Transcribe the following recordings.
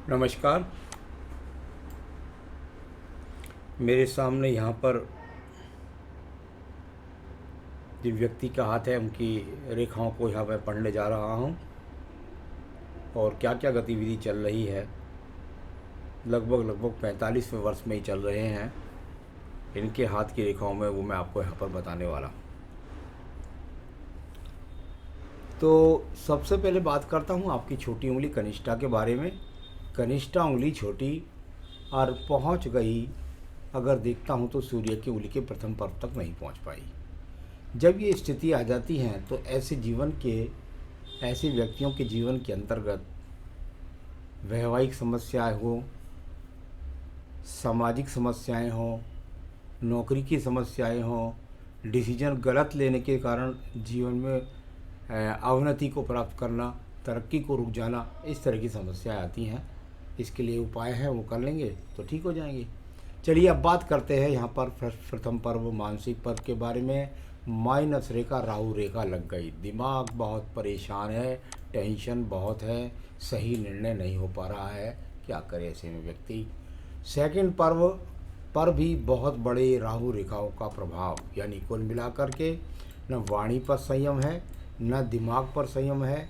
नमस्कार। मेरे सामने यहाँ पर जिन व्यक्ति का हाथ है उनकी रेखाओं को यहाँ मैं पढ़ने जा रहा हूँ और क्या क्या गतिविधि चल रही है। लगभग 45वें वर्ष में ही चल रहे हैं इनके हाथ की रेखाओं में, वो मैं आपको यहाँ पर बताने वाला हूँ। तो सबसे पहले बात करता हूँ आपकी छोटी उंगली कनिष्ठा के बारे में। कनिष्ठा उंगली छोटी और पहुँच गई, अगर देखता हूँ तो सूर्य की उंगली के प्रथम पर्व तक नहीं पहुँच पाई। जब ये स्थिति आ जाती है तो ऐसे व्यक्तियों के जीवन के अंतर्गत वैवाहिक समस्याएं हो, सामाजिक समस्याएं हो, नौकरी की समस्याएं हो, डिसीजन गलत लेने के कारण जीवन में अवनति को प्राप्त करना, तरक्की को रुक जाना, इस तरह की समस्याएं आती हैं। इसके लिए उपाय है, वो कर लेंगे तो ठीक हो जाएंगे। चलिए अब बात करते हैं यहाँ पर प्रथम पर्व मानसिक पर्व के बारे में। माइनस रेखा राहु रेखा लग गई, दिमाग बहुत परेशान है, टेंशन बहुत है, सही निर्णय नहीं हो पा रहा है, क्या करे ऐसे में व्यक्ति। सेकंड पर्व पर भी बहुत बड़े राहु रेखाओं का प्रभाव, यानी कुल मिलाकर के न वाणी पर संयम है न दिमाग पर संयम है।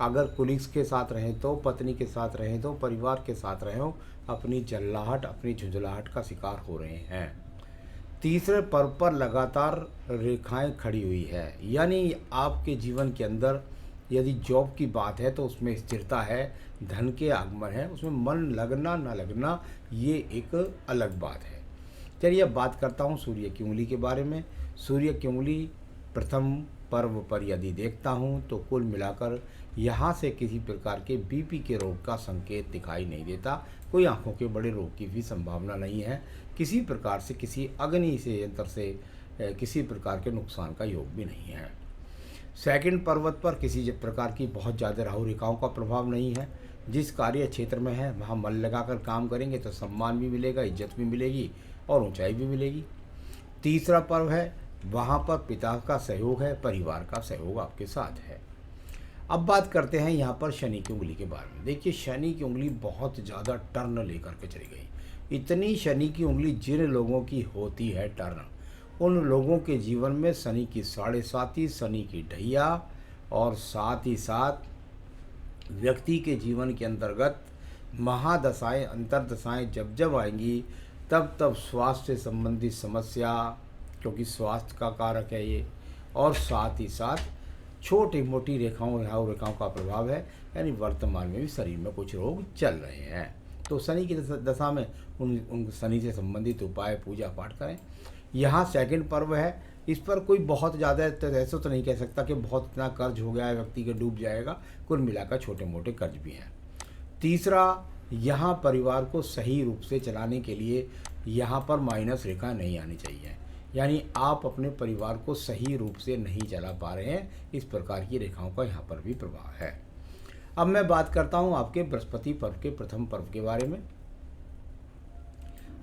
अगर कुलीग्स के साथ रहें तो, पत्नी के साथ रहें तो, परिवार के साथ रहें हो, अपनी जल्लाहट अपनी झुंझलाहट का शिकार हो रहे हैं। तीसरे पर्व पर लगातार रेखाएं खड़ी हुई है, यानी आपके जीवन के अंदर यदि जॉब की बात है तो उसमें स्थिरता है, धन के आगमन है, उसमें मन लगना ना लगना ये एक अलग बात है। चलिए अब बात करता हूँ सूर्य की उंगली के बारे में। सूर्य की उंगली प्रथम पर्व पर यदि देखता हूँ तो कुल मिलाकर यहाँ से किसी प्रकार के बीपी के रोग का संकेत दिखाई नहीं देता। कोई आंखों के बड़े रोग की भी संभावना नहीं है। किसी प्रकार से किसी अग्नि से यंत्र से किसी प्रकार के नुकसान का योग भी नहीं है। सेकंड पर्वत पर किसी प्रकार की बहुत ज़्यादा राहु रेखाओं का प्रभाव नहीं है। जिस कार्य क्षेत्र में है वहाँ मन लगाकर काम करेंगे तो सम्मान भी मिलेगा, इज्जत भी मिलेगी और ऊंचाई भी मिलेगी। तीसरा पर्व है, वहाँ पर पिता का सहयोग है, परिवार का सहयोग आपके साथ है। अब बात करते हैं यहाँ पर शनि की उंगली के बारे में। देखिए शनि की उंगली बहुत ज़्यादा टर्न लेकर के चली गई। इतनी शनि की उंगली जिन लोगों की होती है टर्न, उन लोगों के जीवन में शनि की 7.5, शनि की ढैया, और साथ ही साथ व्यक्ति के जीवन के अंतर्गत महादशाएं अंतर्दशाएं जब जब आएंगी तब तब स्वास्थ्य से संबंधित समस्या, क्योंकि स्वास्थ्य का कारक है ये, और साथ ही साथ छोटी मोटी राहु रेखाओं का प्रभाव है, यानी वर्तमान में भी शरीर में कुछ रोग चल रहे हैं। तो शनि की दशा में उन शनि से संबंधित उपाय पूजा पाठ करें। यहाँ सेकंड पर्व है, इस पर कोई बहुत ज़्यादा ऐसा तो नहीं कह सकता कि बहुत इतना कर्ज हो गया है व्यक्ति के डूब जाएगा, कुल मिलाकर छोटे मोटे कर्ज भी हैं। तीसरा, यहाँ परिवार को सही रूप से चलाने के लिए यहाँ पर माइनस रेखा नहीं आनी चाहिए, यानी आप अपने परिवार को सही रूप से नहीं चला पा रहे हैं, इस प्रकार की रेखाओं का यहाँ पर भी प्रभाव है। अब मैं बात करता हूँ आपके बृहस्पति पर्व के प्रथम पर्व के बारे में।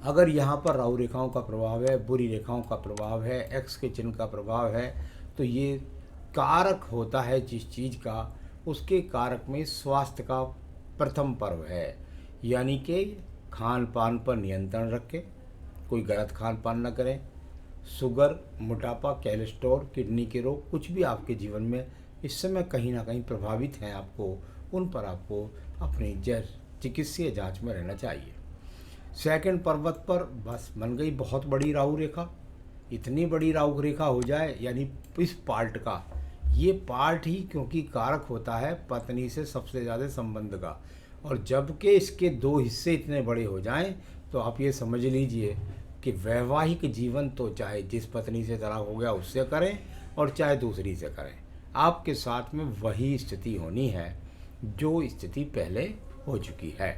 अगर यहाँ पर राहु रेखाओं का प्रभाव है, बुरी रेखाओं का प्रभाव है, एक्स के चिन्ह का प्रभाव है, तो ये कारक होता है जिस चीज़ का, उसके कारक में स्वास्थ्य का प्रथम पर्व है, यानी कि खान पान पर नियंत्रण रखें, कोई गलत खान पान न करें। शुगर, मोटापा, कोलेस्ट्रॉल, किडनी के रोग कुछ भी आपके जीवन में इस समय कहीं ना कहीं प्रभावित हैं आपको, उन पर आपको अपनी चिकित्सीय जांच में रहना चाहिए। सेकंड पर्वत पर बस बन गई बहुत बड़ी राहु रेखा। इतनी बड़ी राहु रेखा हो जाए, यानी इस पार्ट का, ये पार्ट ही क्योंकि कारक होता है पत्नी से सबसे ज़्यादा संबंध का, और जबकि इसके दो हिस्से इतने बड़े हो जाएं तो आप ये समझ लीजिए कि वैवाहिक जीवन तो चाहे जिस पत्नी से तलाक हो गया उससे करें और चाहे दूसरी से करें, आपके साथ में वही स्थिति होनी है जो स्थिति पहले हो चुकी है।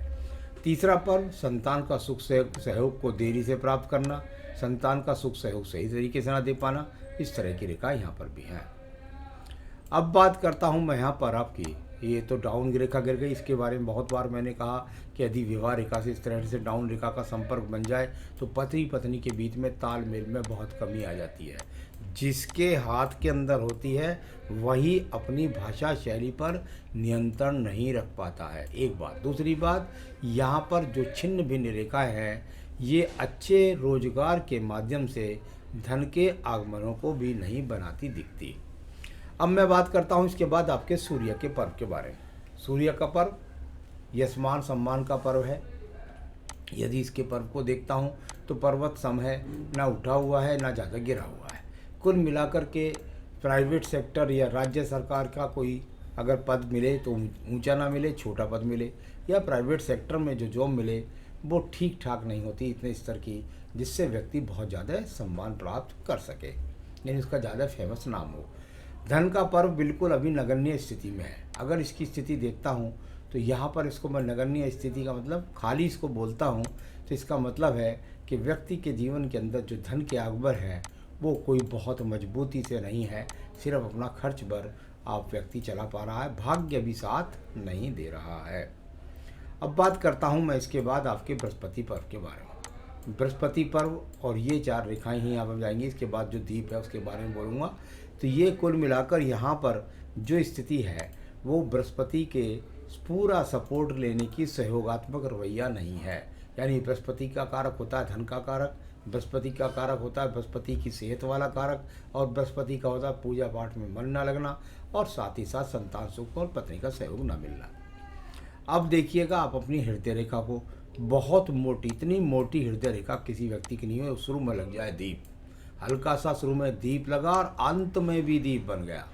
तीसरा पर्व, संतान का सुख सहयोग को देरी से प्राप्त करना, संतान का सुख सहयोग सही तरीके से ना दे पाना, इस तरह की रेखा यहाँ पर भी है। अब बात करता हूँ मैं यहाँ पर आपकी, ये तो डाउन रेखा गिर गई, इसके बारे में बहुत बार मैंने कहा कि यदि विवाह रेखा से इस तरह से डाउन रेखा का संपर्क बन जाए तो पति पत्नी के बीच में तालमेल में बहुत कमी आ जाती है। जिसके हाथ के अंदर होती है वही अपनी भाषा शैली पर नियंत्रण नहीं रख पाता है, एक बात। दूसरी बात, यहाँ पर जो छिन्न भिन्न रेखा है ये अच्छे रोजगार के माध्यम से धन के आगमनों को भी नहीं बनाती दिखती। अब मैं बात करता हूँ इसके बाद आपके सूर्य के पर्व के बारे में। सूर्य का पर्व यशमान सम्मान का पर्व है। यदि इसके पर्व को देखता हूँ तो पर्वत सम है, ना उठा हुआ है ना ज़्यादा गिरा हुआ है। कुल मिलाकर के प्राइवेट सेक्टर या राज्य सरकार का कोई अगर पद मिले तो ऊंचा ना मिले, छोटा पद मिले, या प्राइवेट सेक्टर में जो जॉब मिले वो ठीक ठाक नहीं होती इतने स्तर की जिससे व्यक्ति बहुत ज़्यादा सम्मान प्राप्त कर सके, यानी उसका ज़्यादा फेमस नाम हो। धन का पर्व बिल्कुल अभी नगण्य स्थिति में है। अगर इसकी स्थिति देखता हूँ तो यहाँ पर इसको मैं नगण्य स्थिति का मतलब खाली इसको बोलता हूँ तो इसका मतलब है कि व्यक्ति के जीवन के अंदर जो धन के आगमन है वो कोई बहुत मजबूती से नहीं है, सिर्फ अपना खर्च भर आप व्यक्ति चला पा रहा है, भाग्य भी साथ नहीं दे रहा है। अब बात करता हूँ मैं इसके बाद आपके बृहस्पति पर्व के बारे में। बृहस्पति पर्व और ये 4 रेखाएं ही यहाँ पर जाएंगी, इसके बाद जो दीप है उसके बारे में बोलूँगा। तो ये कुल मिलाकर यहाँ पर जो स्थिति है वो बृहस्पति के पूरा सपोर्ट लेने की सहयोगात्मक रवैया नहीं है। यानी बृहस्पति का कारक होता है धन का कारक, बृहस्पति का कारक होता है बृहस्पति की सेहत वाला कारक, और बृहस्पति का होता है पूजा पाठ में मन ना लगना, और साथ ही साथ संतान सुख और पत्नी का सहयोग ना मिलना। अब देखिएगा आप अपनी हृदय रेखा को, बहुत मोटी, इतनी मोटी हृदय रेखा किसी व्यक्ति की नहीं हो, शुरू में लग जाए दीप, हल्का सा शुरू में दीप लगा और अंत में भी दीप बन गया।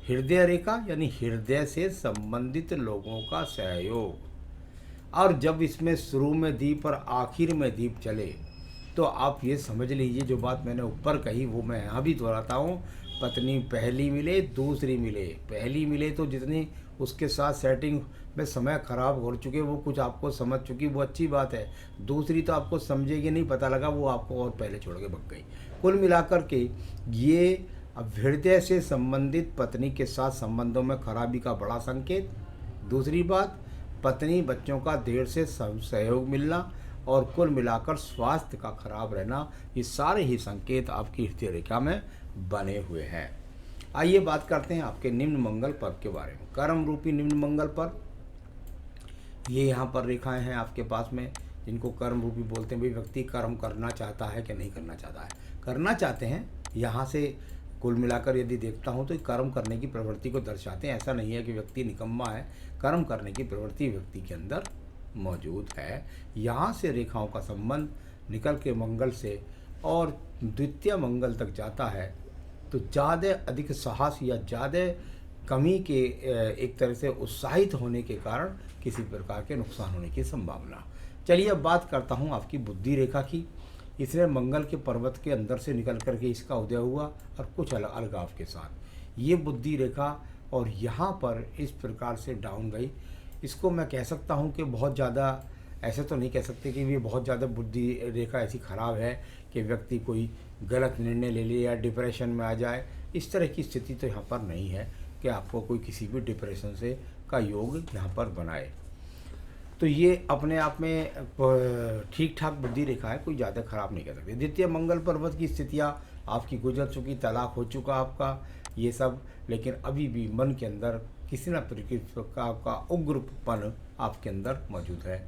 हृदय रेखा यानी हृदय से संबंधित लोगों का सहयोग, और जब इसमें शुरू में दीप और आखिर में दीप चले तो आप ये समझ लीजिए जो बात मैंने ऊपर कही वो मैं यहाँ भी दोहराता हूँ। पत्नी पहली मिले दूसरी मिले, पहली मिले तो जितनी उसके साथ सेटिंग में समय खराब हो चुके वो कुछ आपको समझ चुकी, वो अच्छी बात है। दूसरी तो आपको समझेगी नहीं, पता लगा वो आपको और पहले छोड़ के भग गई। कुल मिलाकर के ये अब हृदय से संबंधित पत्नी के साथ संबंधों में खराबी का बड़ा संकेत। दूसरी बात, पत्नी बच्चों का देर से सहयोग मिलना, और कुल मिलाकर स्वास्थ्य का खराब रहना, ये सारे ही संकेत आपकी हृदय रेखा में बने हुए हैं। आइए बात करते हैं आपके निम्न मंगल पर्व के बारे में। कर्म रूपी निम्न मंगल पर्व, ये यहाँ पर रेखाएं हैं आपके पास में जिनको कर्म रूपी बोलते हैं। भाई व्यक्ति कर्म करना चाहता है कि नहीं करना चाहता है, करना चाहते हैं। यहाँ से कुल मिलाकर यदि देखता हूँ तो कर्म करने की प्रवृत्ति को दर्शाते हैं। ऐसा नहीं है कि व्यक्ति निकम्मा है, कर्म करने की प्रवृत्ति व्यक्ति के अंदर मौजूद है। यहाँ से रेखाओं का संबंध निकल के मंगल से और द्वितीय मंगल तक जाता है तो ज़्यादा अधिक साहस या ज़्यादा कमी के एक तरह से उत्साहित होने के कारण किसी प्रकार के नुकसान होने की संभावना। चलिए अब बात करता हूँ आपकी बुद्धि रेखा की। इसने मंगल के पर्वत के अंदर से निकल करके इसका उदय हुआ और कुछ अलगाव के साथ ये बुद्धि रेखा और यहाँ पर इस प्रकार से डाउन गई। इसको मैं कह सकता हूँ कि बहुत ज़्यादा, ऐसे तो नहीं कह सकते कि ये बहुत ज़्यादा बुद्धि रेखा ऐसी ख़राब है कि व्यक्ति कोई गलत निर्णय ले ले या डिप्रेशन में आ जाए। इस तरह की स्थिति तो यहाँ पर नहीं है कि आपको कोई किसी भी डिप्रेशन से का योग यहाँ पर बनाए। तो ये अपने आप में ठीक ठाक बुद्धि रेखा है, कोई ज़्यादा खराब नहीं कर सकते। द्वितीय मंगल पर्वत की स्थितियाँ आपकी गुजर चुकी, तलाक हो चुका आपका ये सब, लेकिन अभी भी मन के अंदर किसी न प्रकार का उग्रपन आपके अंदर मौजूद है।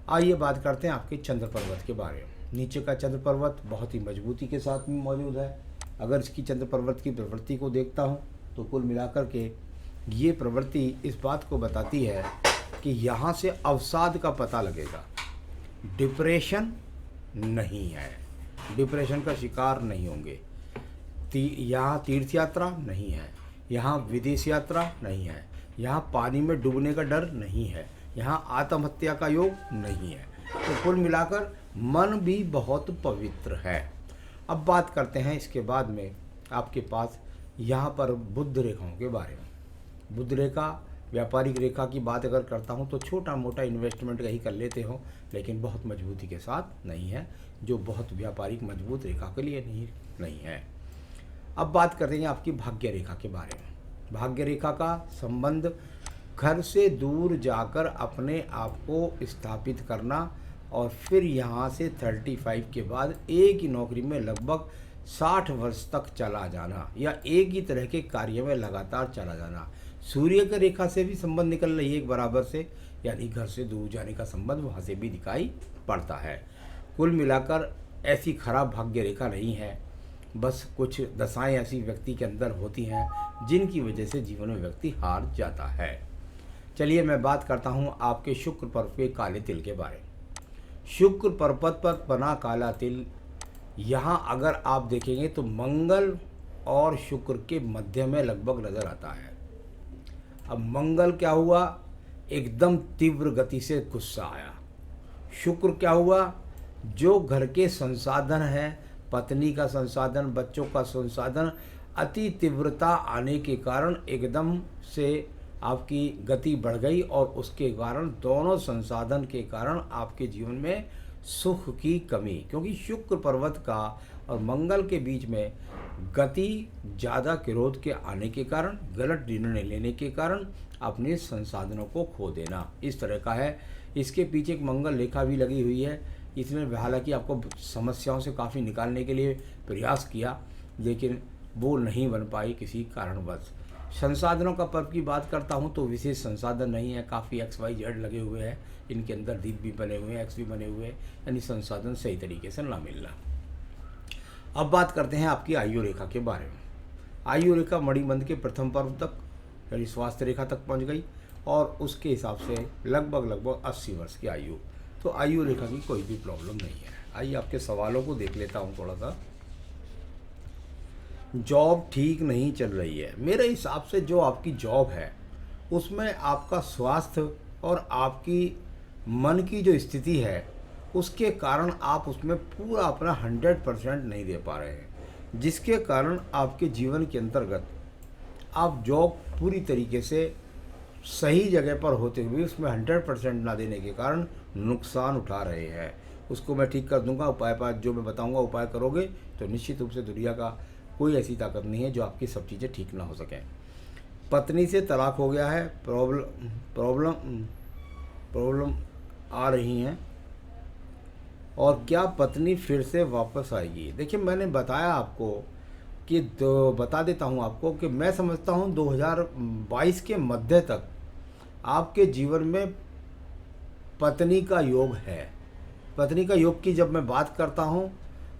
आइए बात करते हैं आपके चंद्र पर्वत के बारे में। नीचे का चंद्र पर्वत बहुत ही मजबूती के साथ में मौजूद है। अगर इसकी चंद्र पर्वत की प्रवृत्ति को देखता हूँ तो कुल मिलाकर के ये प्रवृत्ति इस बात को बताती है कि यहाँ से अवसाद का पता लगेगा, डिप्रेशन नहीं है, डिप्रेशन का शिकार नहीं होंगे। यहाँ तीर्थ यात्रा नहीं है, यहाँ विदेश यात्रा नहीं है, यहाँ पानी में डूबने का डर नहीं है, यहाँ आत्महत्या का योग नहीं है। तो कुल मिलाकर मन भी बहुत पवित्र है। अब बात करते हैं इसके बाद में आपके पास यहाँ पर बुध रेखाओं के बारे में। बुध रेखा व्यापारिक रेखा की बात अगर करता हूँ तो छोटा मोटा इन्वेस्टमेंट कहीं कर लेते हो, लेकिन बहुत मजबूती के साथ नहीं है, जो बहुत व्यापारिक मजबूत रेखा के लिए नहीं है। अब बात करते हैं आपकी भाग्य रेखा के बारे में। भाग्य रेखा का संबंध घर से दूर जाकर अपने आप को स्थापित करना और फिर यहाँ से 35 के बाद एक ही नौकरी में लगभग 60 वर्ष तक चला जाना या एक ही तरह के कार्य में लगातार चला जाना। सूर्य की रेखा से भी संबंध निकल रही है एक बराबर से, यानी घर से दूर जाने का संबंध वहाँ से भी दिखाई पड़ता है। कुल मिलाकर ऐसी खराब भाग्य रेखा नहीं है, बस कुछ दशाएं ऐसी व्यक्ति के अंदर होती हैं जिनकी वजह से जीवन में व्यक्ति हार जाता है। चलिए मैं बात करता हूँ आपके शुक्र पर्व के काले तिल के बारे में। शुक्र पर्वत पर बना काला तिल, यहाँ अगर आप देखेंगे तो मंगल और शुक्र के मध्य में लगभग नज़र आता है। अब मंगल क्या हुआ, एकदम तीव्र गति से गुस्सा आया। शुक्र क्या हुआ, जो घर के संसाधन है, पत्नी का संसाधन, बच्चों का संसाधन, अति तीव्रता आने के कारण एकदम से आपकी गति बढ़ गई और उसके कारण दोनों संसाधन के कारण आपके जीवन में सुख की कमी, क्योंकि शुक्र पर्वत का और मंगल के बीच में गति ज़्यादा क्रोध के आने के कारण, गलत निर्णय लेने के कारण अपने संसाधनों को खो देना, इस तरह का है। इसके पीछे एक मंगल रेखा भी लगी हुई है। इसमें हालांकि आपको समस्याओं से काफ़ी निकालने के लिए प्रयास किया, लेकिन वो नहीं बन पाई किसी कारणवश। संसाधनों का पर्व की बात करता हूँ तो विशेष संसाधन नहीं है, काफ़ी XYZ लगे हुए हैं, इनके अंदर दीप भी बने हुए हैं, X भी बने हुए हैं, यानी संसाधन सही तरीके से ना मिलना। अब बात करते हैं आपकी आयु रेखा के बारे में। आयु रेखा मणिबंध के प्रथम पर्व तक यानी स्वास्थ्य रेखा तक पहुँच गई और उसके हिसाब से लगभग 80 वर्ष की आयु, तो आयु रेखा की कोई भी प्रॉब्लम नहीं है। आइए आपके सवालों को देख लेता हूँ थोड़ा सा। जॉब ठीक नहीं चल रही है, मेरे हिसाब से जो आपकी जॉब है उसमें आपका स्वास्थ्य और आपकी मन की जो स्थिति है उसके कारण आप उसमें पूरा अपना 100% नहीं दे पा रहे हैं, जिसके कारण आपके जीवन के अंतर्गत आप जॉब पूरी तरीके से सही जगह पर होते हुए उसमें 100% ना देने के कारण नुकसान उठा रहे हैं। उसको मैं ठीक कर दूंगा। उपाय जो मैं बताऊंगा उपाय करोगे तो निश्चित रूप से दुनिया का कोई ऐसी ताकत नहीं है जो आपकी सब चीज़ें ठीक ना हो सकें। पत्नी से तलाक हो गया है, प्रॉब्लम आ रही हैं, और क्या पत्नी फिर से वापस आएगी? देखिए मैंने बताया आपको कि बता देता हूँ आपको कि मैं समझता हूँ 2022 के मध्य तक आपके जीवन में पत्नी का योग है। पत्नी का योग की जब मैं बात करता हूँ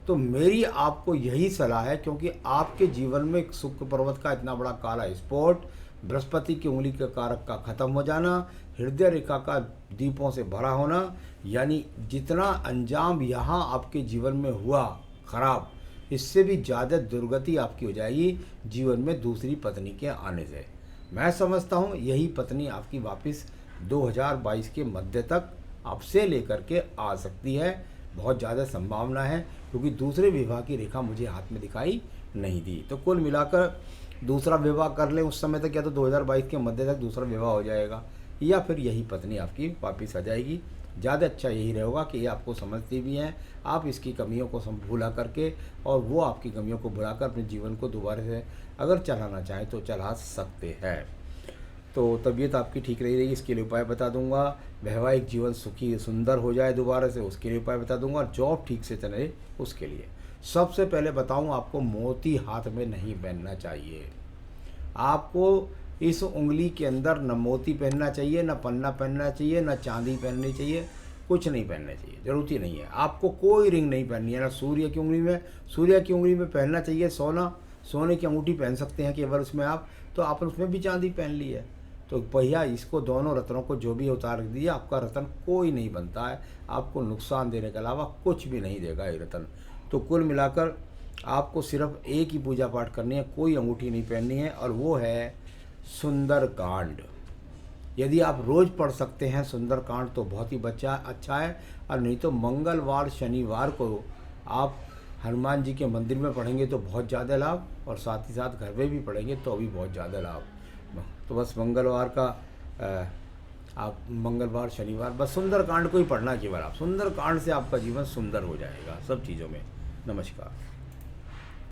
तो मेरी आपको यही सलाह है, क्योंकि आपके जीवन में शुक्र पर्वत का इतना बड़ा काला स्पॉट, बृहस्पति की उंगली के कारक का खत्म हो जाना, हृदय रेखा का दीपों से भरा होना, यानी जितना अंजाम यहाँ आपके जीवन में हुआ खराब, इससे भी ज़्यादा दुर्गति आपकी हो जाएगी जीवन में दूसरी पत्नी के आने से। मैं समझता हूँ यही पत्नी आपकी वापस 2022 के मध्य तक आपसे लेकर के आ सकती है। बहुत ज़्यादा संभावना है, क्योंकि दूसरे विवाह की रेखा मुझे हाथ में दिखाई नहीं दी। तो कुल मिलाकर दूसरा विवाह कर लें उस समय तक, या तो 2022 के मध्य तक दूसरा विवाह हो जाएगा, या फिर यही पत्नी आपकी वापस आ जाएगी। ज़्यादा अच्छा यही रहेगा कि ये आपको समझती भी हैं, आप इसकी कमियों को भुला करके और वो आपकी कमियों को भुलाकर अपने जीवन को दोबारा से अगर चलाना चाहें तो चला सकते हैं। तो तबीयत आपकी ठीक रही रहेगी, इसके लिए उपाय बता दूंगा। वैवाहिक जीवन सुखी सुंदर हो जाए दोबारा से, उसके लिए उपाय बता दूंगा। और जॉब ठीक से चले उसके लिए सबसे पहले बताऊं, आपको मोती हाथ में नहीं पहनना चाहिए। आपको इस उंगली के अंदर न मोती पहनना चाहिए, न पन्ना पहनना चाहिए, न चांदी पहननी चाहिए, कुछ नहीं पहनना चाहिए, ज़रूरत ही नहीं है। आपको कोई रिंग नहीं पहननी है, ना सूर्य की उंगली में। सूर्य की उंगली में पहनना चाहिए सोना, सोने की अंगूठी पहन सकते हैं केवल उसमें आप, तो आपने उसमें भी चांदी पहन ली है। तो भैया इसको दोनों रत्नों को जो भी उतार दिए, आपका रत्न कोई नहीं बनता है, आपको नुकसान देने के अलावा कुछ भी नहीं देगा ये रत्न। तो कुल मिलाकर आपको सिर्फ एक ही पूजा पाठ करनी है, कोई अंगूठी नहीं पहननी है, और वो है सुंदरकांड। यदि आप रोज़ पढ़ सकते हैं सुंदरकांड तो बहुत ही अच्छा है, और नहीं तो मंगलवार शनिवार को आप हनुमान जी के मंदिर में पढ़ेंगे तो बहुत ज़्यादा लाभ, और साथ ही साथ घर में भी पढ़ेंगे तो भी बहुत ज़्यादा लाभ। तो बस मंगलवार का आप मंगलवार शनिवार बस सुंदरकांड को ही पढ़ना केवल आप। सुंदरकांड से आपका जीवन सुंदर हो जाएगा सब चीज़ों में। नमस्कार।